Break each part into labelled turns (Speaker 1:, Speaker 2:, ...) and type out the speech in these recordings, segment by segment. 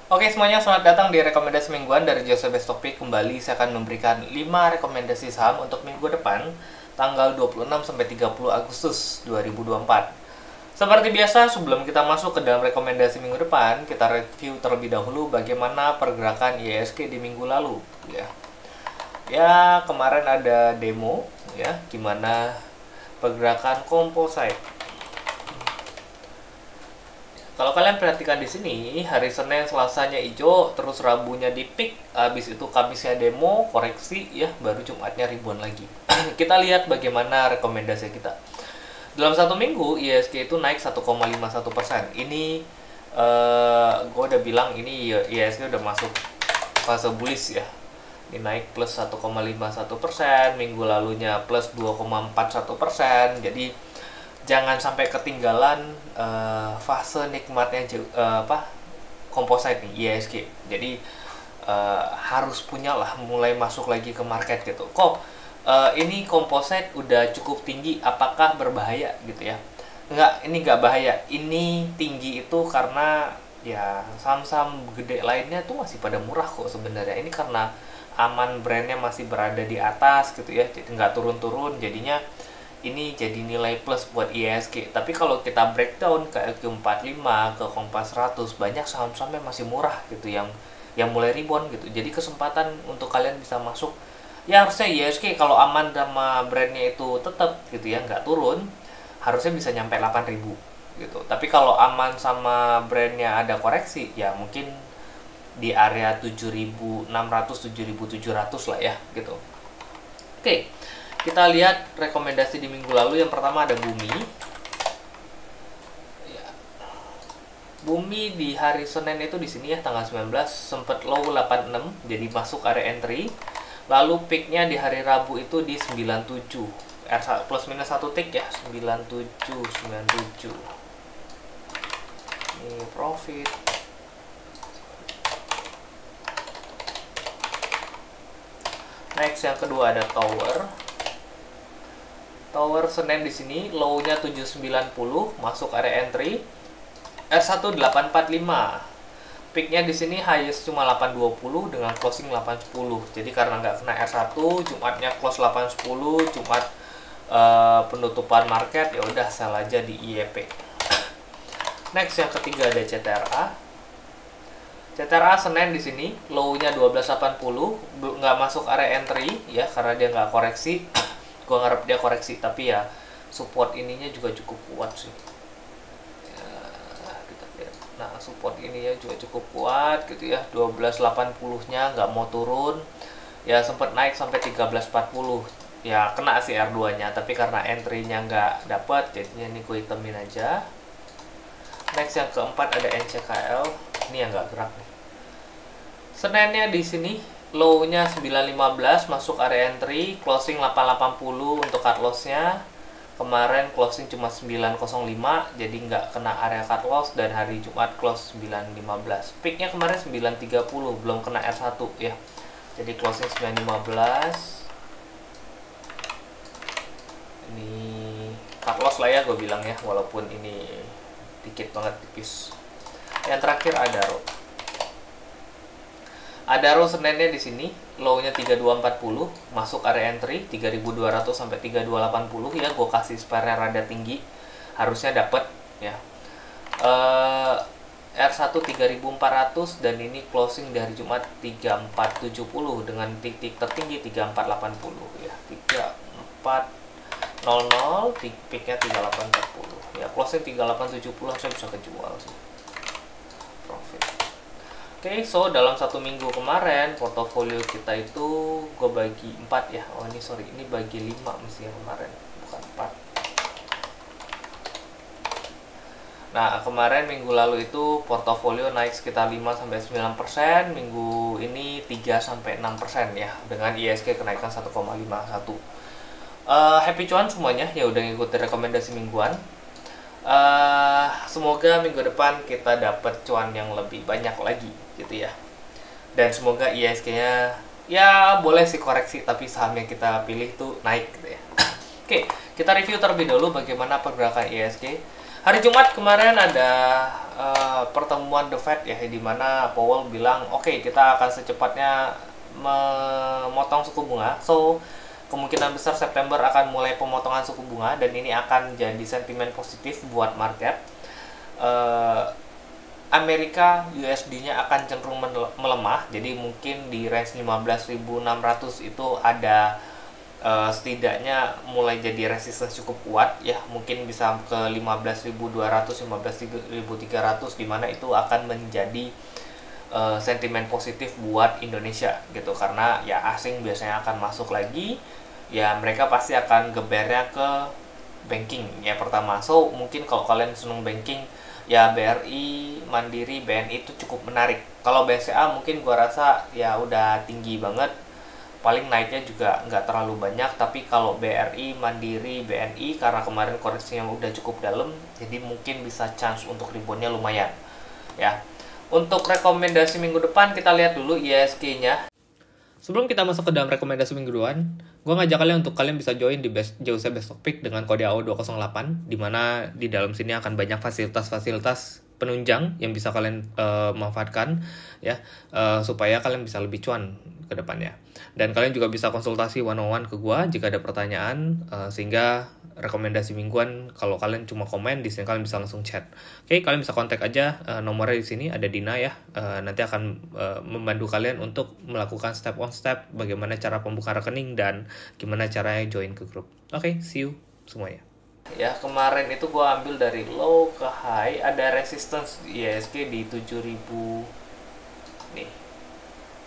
Speaker 1: Oke semuanya, selamat datang di rekomendasi mingguan dari Jose Best Topic. Kembali saya akan memberikan 5 rekomendasi saham untuk minggu depan, tanggal 26 sampai 30 Agustus 2024. Seperti biasa, sebelum kita masuk ke dalam rekomendasi minggu depan, kita review terlebih dahulu bagaimana pergerakan IHSG di minggu lalu. Ya kemarin ada demo, ya, gimana pergerakan composite. Kalau kalian perhatikan di sini, hari Senin, Selasanya hijau, terus Rabunya di peak, habis itu Kamisnya demo, koreksi, ya, baru Jumatnya ribuan lagi. Kita lihat bagaimana rekomendasi kita. Dalam satu minggu, IHSG itu naik 1,51%. Ini, gue udah bilang ini IHSG udah masuk fase bullish ya. Ini naik plus 1,51%, minggu lalunya plus 2,41%. Jadi jangan sampai ketinggalan fase nikmatnya composite nih IHSG. Jadi harus punya lah, mulai masuk lagi ke market gitu. Kok ini composite udah cukup tinggi, apakah berbahaya gitu ya? Enggak, ini nggak bahaya. Ini tinggi itu karena ya saham-saham gede lainnya tuh masih pada murah kok sebenarnya. Ini karena aman, brandnya masih berada di atas gitu ya, jadi nggak turun-turun, jadinya ini jadi nilai plus buat IHSG. Tapi kalau kita breakdown ke LQ45, ke Kompas 100, banyak saham-saham yang masih murah gitu, yang mulai rebound gitu. Jadi kesempatan untuk kalian bisa masuk. Ya harusnya IHSG kalau aman sama brandnya itu tetap gitu ya, nggak turun, harusnya bisa nyampe 8.000 gitu. Tapi kalau aman sama brandnya ada koreksi, ya mungkin di area 7.600, 7.700 lah ya gitu. Oke. Kita lihat rekomendasi di minggu lalu. Yang pertama ada Bumi. Ya. Bumi di hari Senin itu di sini ya, tanggal 19 sempat low 86, jadi masuk area entry. Lalu peaknya di hari Rabu itu di 97, plus minus 1 tick ya, 97. Ini profit. Next yang kedua ada Tower. Tower Senin di sini low-nya 790, masuk area entry. R1 845. Peak-nya di sini highest cuma 820 dengan closing 810. Jadi karena nggak kena R1, Jumatnya close 810, Jumat penutupan market, ya udah sell aja di IEP. Next yang ketiga ada CTRA. CTRA Senin di sini low-nya 1280, nggak masuk area entry ya karena dia nggak koreksi. Gua ngarep dia koreksi, tapi ya support ininya juga cukup kuat sih ya, kita lihat. Nah support ininya juga cukup kuat gitu ya, 1280 nya nggak mau turun ya, sempat naik sampai 1340 ya, kena sih R2 nya, tapi karena entry-nya nggak dapat, jadinya ini gue hitemin aja. Next yang keempat ada NCKL, ini yang nggak gerak nih. Seninnya di sini low-nya 915, masuk area entry, closing 880 untuk cut loss-nya. Kemarin closing cuma 905, jadi nggak kena area cut loss, dan hari Jumat close 915. Peak-nya kemarin 930, belum kena R1 ya. Jadi closing 915. Ini cut loss lah ya gue bilang ya, walaupun ini dikit banget, tipis. Yang terakhir ada Adaro Seninnya di sini low-nya 3240, masuk area entry 3200 sampai 3280 ya, gue kasih spare-nya rada tinggi, harusnya dapat ya. R1 3400, dan ini closing dari Jumat 3470 dengan titik tertinggi 3480 ya, 3400, peak-nya 3840 ya, closing 3870 harusnya bisa kejual sih, profit. Oke, so dalam satu minggu kemarin portofolio kita itu gue bagi 4 ya. Oh ini sorry, ini bagi 5 mesti ya kemarin, bukan 4. Nah kemarin minggu lalu itu portofolio naik sekitar 5-9%, minggu ini 3-6% ya, dengan IHSG kenaikan 1,51. Happy cuan semuanya ya udah ngikutin rekomendasi mingguan. Semoga minggu depan kita dapat cuan yang lebih banyak lagi gitu ya, dan semoga IHSG-nya ya boleh sih koreksi, tapi saham yang kita pilih tuh naik gitu ya. Oke, Kita review terlebih dahulu bagaimana pergerakan IHSG. Hari Jumat kemarin ada pertemuan The Fed ya, di mana Powell bilang oke, kita akan secepatnya memotong suku bunga. So kemungkinan besar September akan mulai pemotongan suku bunga, dan ini akan jadi sentimen positif buat market. Amerika USD-nya akan cenderung melemah, jadi mungkin di range 15.600 itu ada setidaknya mulai jadi resistance cukup kuat ya, mungkin bisa ke 15.200, 15.300, di mana itu akan menjadi sentimen positif buat Indonesia gitu, karena ya asing biasanya akan masuk lagi ya, mereka pasti akan gebernya ke banking ya pertama. So mungkin kalau kalian seneng banking ya, BRI, Mandiri, BNI itu cukup menarik. Kalau BCA mungkin gua rasa ya udah tinggi banget, paling naiknya juga nggak terlalu banyak. Tapi kalau BRI, Mandiri, BNI karena kemarin koreksinya udah cukup dalam, jadi mungkin bisa chance untuk reboundnya lumayan ya. Untuk rekomendasi minggu depan kita lihat dulu IHSG-nya. Sebelum kita masuk ke dalam rekomendasi minggu depan, gue ngajak kalian untuk kalian bisa join di Jause Best Stock Pick dengan kode AO208, di mana di dalam sini akan banyak fasilitas-fasilitas penunjang yang bisa kalian manfaatkan ya, supaya kalian bisa lebih cuan ke depannya. Dan kalian juga bisa konsultasi one-on-one ke gue jika ada pertanyaan, sehingga rekomendasi mingguan kalau kalian cuma komen di sini kalian bisa langsung chat. Oke, kalian bisa kontak aja, nomornya di sini ada Dina ya. Nanti akan membantu kalian untuk melakukan step on step bagaimana cara pembukaan rekening dan gimana caranya join ke grup. Oke, see you semuanya. Ya, kemarin itu gua ambil dari low ke high, ada resistance IHSG di 7.000 nih.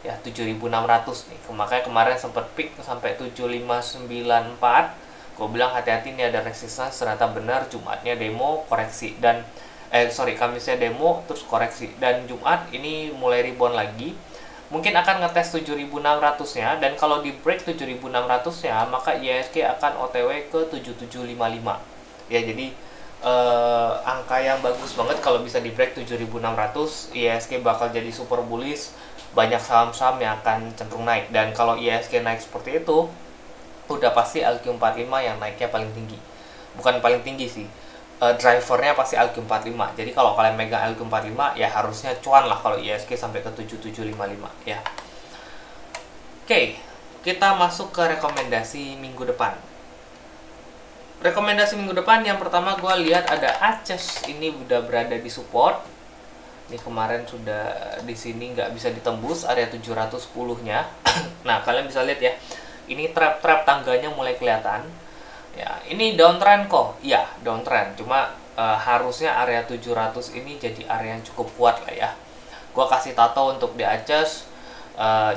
Speaker 1: Ya, 7.600 nih. Makanya kemarin sempat peak sampai 7.594. Gue bilang hati-hati nih ada resistance, ternyata benar. Jumatnya demo koreksi, dan Kamisnya demo terus koreksi, dan Jumat ini mulai rebound lagi. Mungkin akan ngetes 7.600 nya, dan kalau di break 7.600 nya maka IHSG akan OTW ke 7.755 ya. Jadi angka yang bagus banget kalau bisa di break 7.600. IHSG bakal jadi super bullish, banyak saham-saham yang akan cenderung naik. Dan kalau IHSG naik seperti itu, udah pasti LQ45 yang naiknya paling tinggi. Bukan paling tinggi sih, drivernya pasti LQ45. Jadi kalau kalian megang LQ45 ya harusnya cuan lah kalau IHSG sampai ke 7755 ya. Oke, kita masuk ke rekomendasi minggu depan. Rekomendasi minggu depan yang pertama gue lihat ada ACES. Ini udah berada di support. Ini kemarin sudah di sini nggak bisa ditembus area 710-nya. Nah, kalian bisa lihat ya. Ini trap-trap tangganya mulai kelihatan. Ya, ini downtrend kok. Iya, downtrend. Cuma harusnya area 700 ini jadi area yang cukup kuat lah ya. Gua kasih tato untuk di ACES.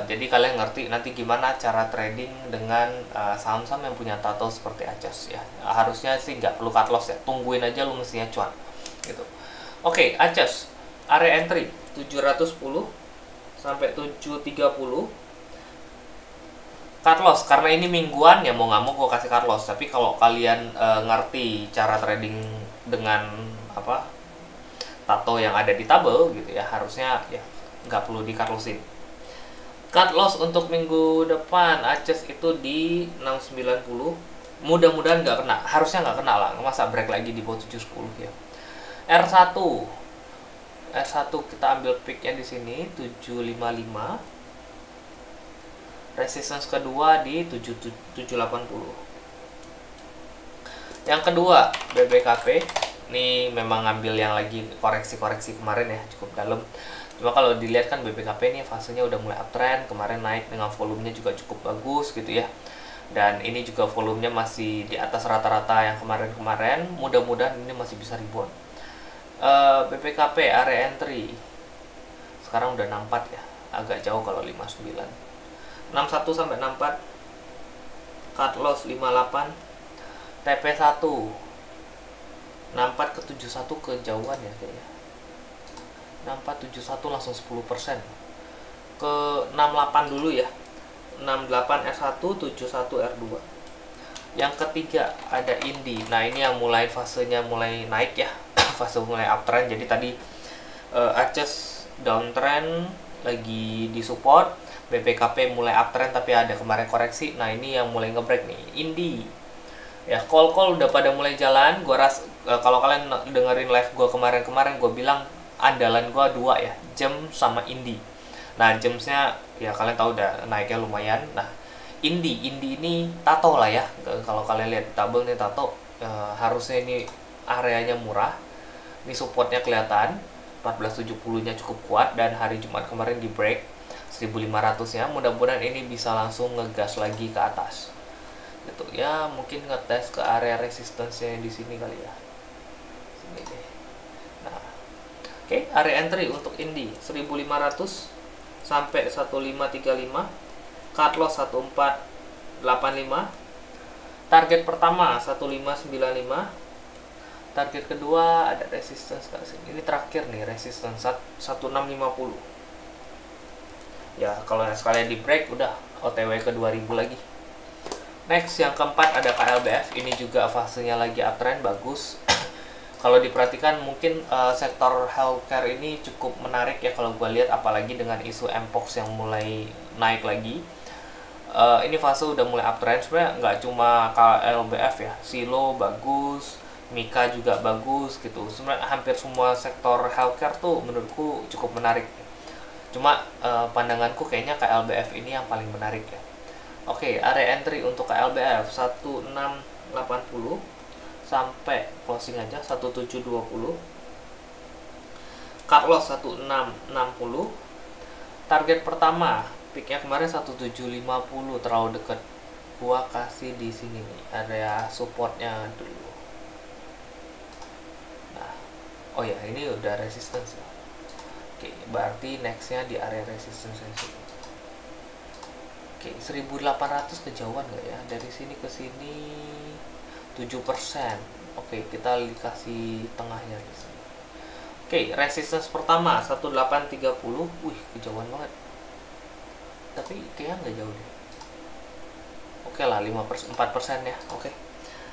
Speaker 1: Jadi kalian ngerti nanti gimana cara trading dengan saham-saham yang punya tato seperti ACES ya. Harusnya sih nggak perlu cut loss ya. Tungguin aja lu mestinya cuan. Gitu. Oke, ACES. Area entry 710 sampai 730. Cut loss, karena ini mingguan ya mau nggak mau gue kasih cut loss. Tapi kalau kalian ngerti cara trading dengan tato yang ada di tabel gitu ya, harusnya ya nggak perlu di cut lossin. Cut loss untuk minggu depan ACES itu di 690. Mudah-mudahan nggak kena, harusnya nggak kena lah, masa break lagi di bawah 710 ya. R1 kita ambil picknya di sini 755. Resistance kedua di 780. Yang kedua BBKP. Ini memang ngambil yang lagi koreksi-koreksi kemarin ya, cukup dalam. Cuma kalau dilihat kan BBKP ini fasenya udah mulai uptrend, kemarin naik dengan volumenya juga cukup bagus gitu ya. Dan ini juga volumenya masih di atas rata-rata yang kemarin-kemarin. Mudah-mudahan ini masih bisa rebound. BBKP area entry sekarang udah 64 ya, agak jauh kalau 59. 61 sampai 64. Cut loss 58. TP1 64 ke 71 kejauhan ya kayaknya. 64 71 langsung 10%. Ke 68 dulu ya. 68 R1 71 R2. Yang ketiga ada Indi. Nah, ini yang mulai fasenya mulai naik ya. Fase mulai uptrend. Jadi tadi ACES downtrend lagi di support, BPKP mulai uptrend tapi ada kemarin koreksi. Nah, ini yang mulai ngebreak nih, Indi Ya, call udah pada mulai jalan. Kalau kalian dengerin live gua kemarin-kemarin, gua bilang andalan gua dua ya, Gem sama Indi. Nah, Gemsnya ya kalian tahu udah naiknya lumayan. Nah, Indi ini tato lah ya. Kalau kalian lihat tabel nih tato, harusnya ini areanya murah. Ini supportnya kelihatan, 1470-nya cukup kuat, dan hari Jumat kemarin di break 1500-nya. Mudah-mudahan ini bisa langsung ngegas lagi ke atas. Gitu ya, mungkin ngetes ke area resistance-nya di sini kali ya. Sini deh. Nah, oke, area entry untuk Indi 1500 sampai 1535, cut loss 1485, target pertama 1595, target kedua ada resistance ke sini. Ini terakhir nih, resistance 1650. Ya, kalau sekalian di break udah OTW ke 2000 lagi. Next, yang keempat ada KLBF. Ini juga fasenya lagi uptrend, bagus. Kalau diperhatikan mungkin sektor healthcare ini cukup menarik ya kalau gue lihat, apalagi dengan isu Mpox yang mulai naik lagi. Ini fase udah mulai uptrend. Sebenarnya nggak cuma KLBF ya, Silo bagus, Mika juga bagus gitu. Sebenarnya hampir semua sektor healthcare tuh menurutku cukup menarik. Cuma pandanganku kayaknya KLBF ini yang paling menarik ya. Oke, area entry untuk KLBF 1680 sampai closing aja 1720. Cut loss 1660. Target pertama, peaknya kemarin 1750, terlalu dekat. Gua kasih di sini nih, area supportnya dulu. Nah, oh ya, ini udah resistance ya. Oke, berarti nextnya di area resistance sini. Oke, 1800 kejauhan nggak ya? Dari sini ke sini 7%. Oke, kita dikasih tengahnya di sini. Oke, resistance pertama 1830. Wih, kejauhan banget. Tapi kayaknya nggak jauh deh. Oke lah, 4% ya. Oke.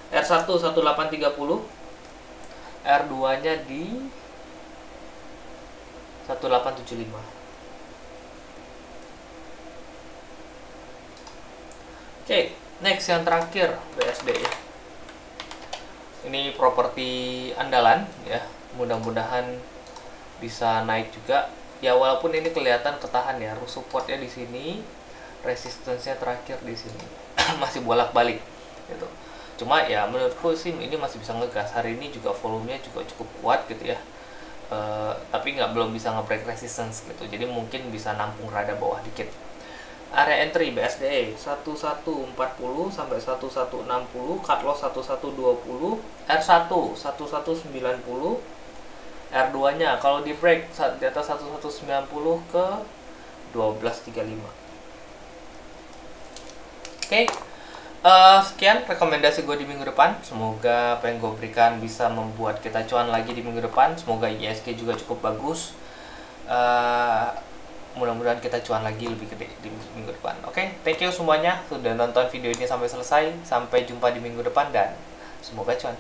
Speaker 1: R1 1830. R2-nya di 1875. Oke, next yang terakhir BSD ya. Ini properti andalan ya. Mudah-mudahan bisa naik juga. Ya walaupun ini kelihatan ketahan ya, supportnya di sini, resistance-nya terakhir di sini. Masih bolak-balik gitu. Cuma ya menurutku sih ini masih bisa ngegas. Hari ini juga volumenya juga cukup kuat gitu ya. Tapi belum bisa nge-break resistance gitu. Jadi mungkin bisa nampung rada bawah dikit. Area entry BSD 1140 sampai 1160, cut loss 1120, R1 1190, R2-nya kalau di break di atas 1190 ke 1235. Oke. Sekian rekomendasi gue di minggu depan. Semoga apa yang gue berikan bisa membuat kita cuan lagi di minggu depan. Semoga ISG juga cukup bagus. Mudah-mudahan kita cuan lagi lebih gede di minggu depan. Oke, thank you semuanya sudah nonton video ini sampai selesai. Sampai jumpa di minggu depan dan semoga cuan.